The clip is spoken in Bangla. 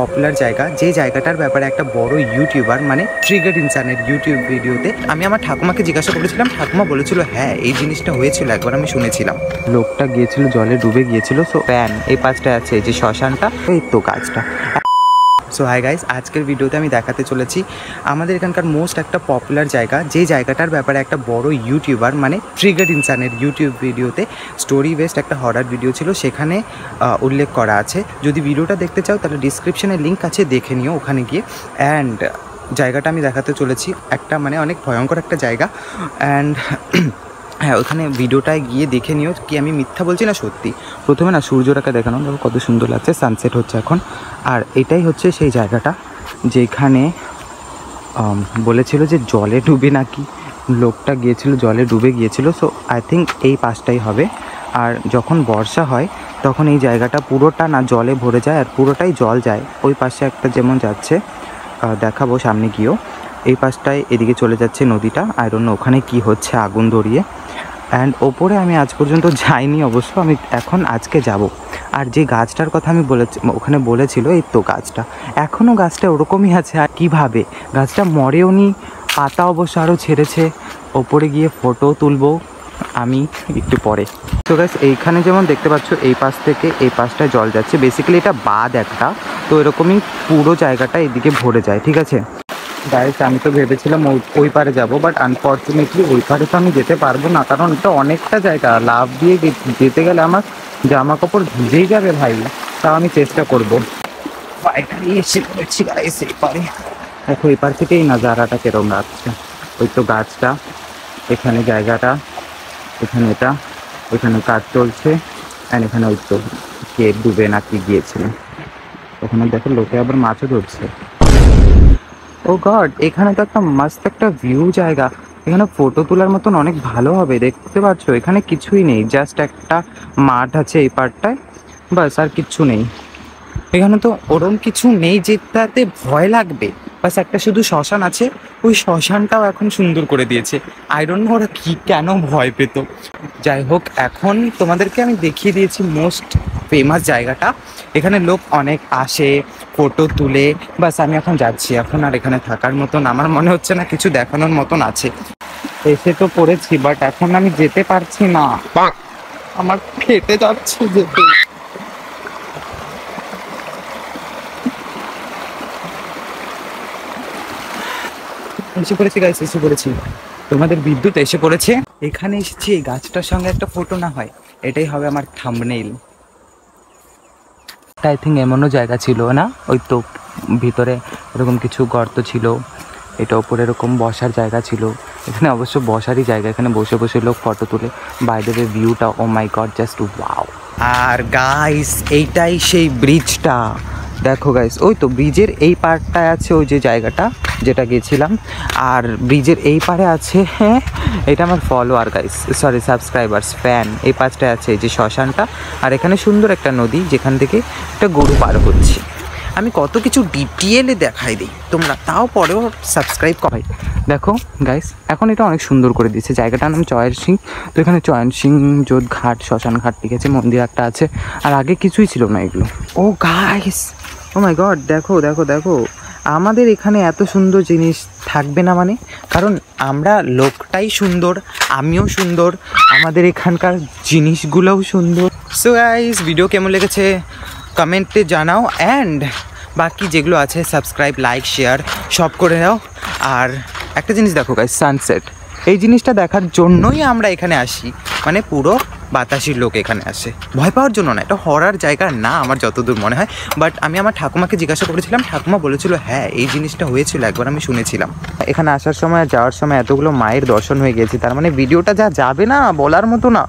পপুলার জায়গা, যে জায়গাটার ব্যাপারে একটা বড় ইউটিউবার মানে ট্রিগার্ড ইনসানের ইউটিউব ভিডিওতে আমি আমার ঠাকুমাকে জিজ্ঞাসা করেছিলাম, ঠাকুমা বলেছিল হ্যাঁ এই জিনিসটা হয়েছিল, একবার আমি শুনেছিলাম। লোকটা গিয়েছিল, জলে ডুবে গিয়েছিল। সো প্যান এই পাশটায় আছে, যে শ্মশানটা, এই তো গাছটা। সো হাই গাইস, আজকের ভিডিওতে আমি দেখাতে চলেছি আমাদের এখানকার মোস্ট একটা পপুলার জায়গা, যে জায়গাটার ব্যাপারে একটা বড় ইউটিউবার মানে ট্রিগার্ড ইনসানের ইউটিউব ভিডিওতে স্টোরি বেসড একটা হরার ভিডিও ছিল, সেখানে উল্লেখ করা আছে। যদি ভিডিওটা দেখতে চাও তাহলে ডিসক্রিপশনে লিঙ্ক আছে, দেখে নিও ওখানে গিয়ে। অ্যান্ড জায়গাটা আমি দেখাতে চলেছি একটা মানে অনেক ভয়ঙ্কর একটা জায়গা। অ্যান্ড হ্যাঁ, ওখানে ভিডিওটায় গিয়ে দেখে নিও কি আমি মিথ্যা বলছি না সত্যি। প্রথমে না সূর্যটাকে দেখানো, দেখো কত সুন্দর লাগছে, সানসেট হচ্ছে এখন। আর এটাই হচ্ছে সেই জায়গাটা যেখানে বলেছিল যে জলে ডুবে নাকি লোকটা গিয়েছিল, জলে ডুবে গিয়েছিল। সো আই থিঙ্ক এই পাশটাই হবে। আর যখন বর্ষা হয় তখন এই জায়গাটা পুরোটা না জলে ভরে যায়, আর পুরোটাই জল যায়। ওই পাশে একটা যেমন যাচ্ছে, দেখাবো সামনে গিয়েও, এই পাশটায় এদিকে চলে যাচ্ছে নদীটা। আই ডোন্ট নো ওখানে কি হচ্ছে, আগুন ধরিয়ে। অ্যান্ড ওপরে আমি আজ পর্যন্ত যাইনি অবশ্য, আমি এখন আজকে যাব। আর যে গাছটার কথা আমি ওখানে বলেছিল, এই তো গাছটা এখনও গাছটা ওরকমই আছে। আর কীভাবে গাছটা মরেও নি, পাতা অবশ্য আরও ছেড়েছে। ওপরে গিয়ে ফটো তুলবো আমি একটু পরে। তো গাছ এইখানে যেমন দেখতে পাচ্ছ, এই পাশ থেকে এই পাশটায় জল যাচ্ছে। বেসিক্যালি এটা বাঁধ একটা, তো এরকমই পুরো জায়গাটা এদিকে ভরে যায়, ঠিক আছে গাইস। আমি তো ভেবেছিলাম ওই পারে যাবো, বাট আনফর্চুনেটলি ওই পারে তো আমি যেতে পারবো না, কারণ এটা অনেকটা জায়গা। লাফ দিয়ে যেতে গেলে আমার জামা কাপড় ভিজেই যাবে ভাই। তাও আমি চেষ্টা করবো। ফাইনালি এসে পড়েছি গাইস এই পারে। দেখো এই পার থেকেই নাজারাটা কেরম লাগছে। ওই তো গাছটা, এখানে জায়গাটা, এখানে এটা, ওইখানে কাজ চলছে। অ্যান্ড এখানে ওই তো কে ডুবে নাকি গিয়েছিল, ওখানে দেখো লোকে আবার মাছও ধরছে। ও গড, এখানে তো একটা মাস্ত একটা ভিউ জায়গা। এখানে ফটো তোলার মতন অনেক ভালো হবে। দেখতে পাচ্ছ এখানে কিছুই নেই, জাস্ট একটা মাঠ আছে এই পার্টটায়, বাস আর কিচ্ছু নেই। এখানে তো ওরম কিছু নেই যেটাতে ভয় লাগবে, বাস একটা শুধু শ্মশান আছে। ওই শ্মশানটাও এখন সুন্দর করে দিয়েছে। আই ডোন্ট নো ওরা কি কেন ভয় পেত। যাই হোক, এখন তোমাদেরকে আমি দেখিয়ে দিয়েছি মোস্ট ফেমাস জায়গাটা। এখানে লোক অনেক আসে, ফটো তুলে। বাস আমি এখন যাচ্ছি। এখন আর এখানে থাকার মতন আমার মনে হচ্ছে না কিছু দেখানোর মতন আছে। এসে তো পড়েছি, বাট এখন আমি যেতে পারছি না, আমার ফেটে যাচ্ছে যেতে। এসে পড়েছি গাইস, এসে পড়েছি। তোমাদের বিদ্যুৎ এসে পড়েছে। এখানে এসেছি, এই গাছটার সঙ্গে একটা ফটো না হয়, এটাই হবে আমার থাম্বনেইল। আই থিঙ্ক এমনও জায়গা ছিল না, ওই তো ভিতরে এরকম কিছু গর্ত ছিল, এটা ওপরে এরকম বসার জায়গা ছিল। এখানে অবশ্য বসারই জায়গা, এখানে বসে বসে লোক ফটো তুলে। বাই দ্য ওয়ে ভিউটা, ও মাই গড, জাস্ট ওয়াও। আর গাইস এইটাই সেই ব্রিজটা, দেখো গাইস, ওই তো ব্রিজের এই পার্টটায় আছে ওই যে জায়গাটা যেটা গেছিলাম। আর ব্রিজের এই পারে আছে, হ্যাঁ এটা আমার follower guys, sorry subscribers, fan. এই পাশটায় আছে এই যে শ্মশানটা, আর এখানে সুন্দর একটা নদী যেখান থেকে একটা গরু পার হচ্ছে। আমি কত কিছু ডিটেলে দেখাই দিই, তোমরা তাও পরেও সাবস্ক্রাইব করাই। দেখো গাইস, এখন এটা অনেক সুন্দর করে দিয়েছে। জায়গাটার নাম চয়ন সিং। তো এখানে চয়ন সিং যোধ ঘাট, শ্মশান ঘাট লিখেছে, মন্দির একটা আছে। আর আগে কিছুই ছিল না এগুলো। ও গাইস, ও মাই গড, দেখো দেখো দেখো, আমাদের এখানে এত সুন্দর জিনিস থাকবে না মানে? কারণ আমরা লোকটাই সুন্দর, আমিও সুন্দর, আমাদের এখানকার জিনিসগুলোও সুন্দর। সো গাইস, ভিডিও কেমন লেগেছে কমেন্টে জানাও। অ্যান্ড বাকি যেগুলো আছে সাবস্ক্রাইব, লাইক, শেয়ার সব করে নাও। আর একটা জিনিস দেখো গাইস, সানসেট, এই জিনিসটা দেখার জন্যই আমরা এখানে আসি। মানে পুরো বাতাসির লোক এখানে আসে, ভয় পাওয়ার জন্য না। এটা হরার জায়গা না আমার যতদূর মনে হয়। বাট আমি আমার ঠাকুমাকে জিজ্ঞাসা করেছিলাম, ঠাকুমা বলেছিল হ্যাঁ এই জিনিসটা হয়েছিল, একবার আমি শুনেছিলাম। এখানে আসার সময় আর যাওয়ার সময় এতগুলো মায়ের দর্শন হয়ে গেছে, তার মানে ভিডিওটা যা যাবে না বলার মতো না।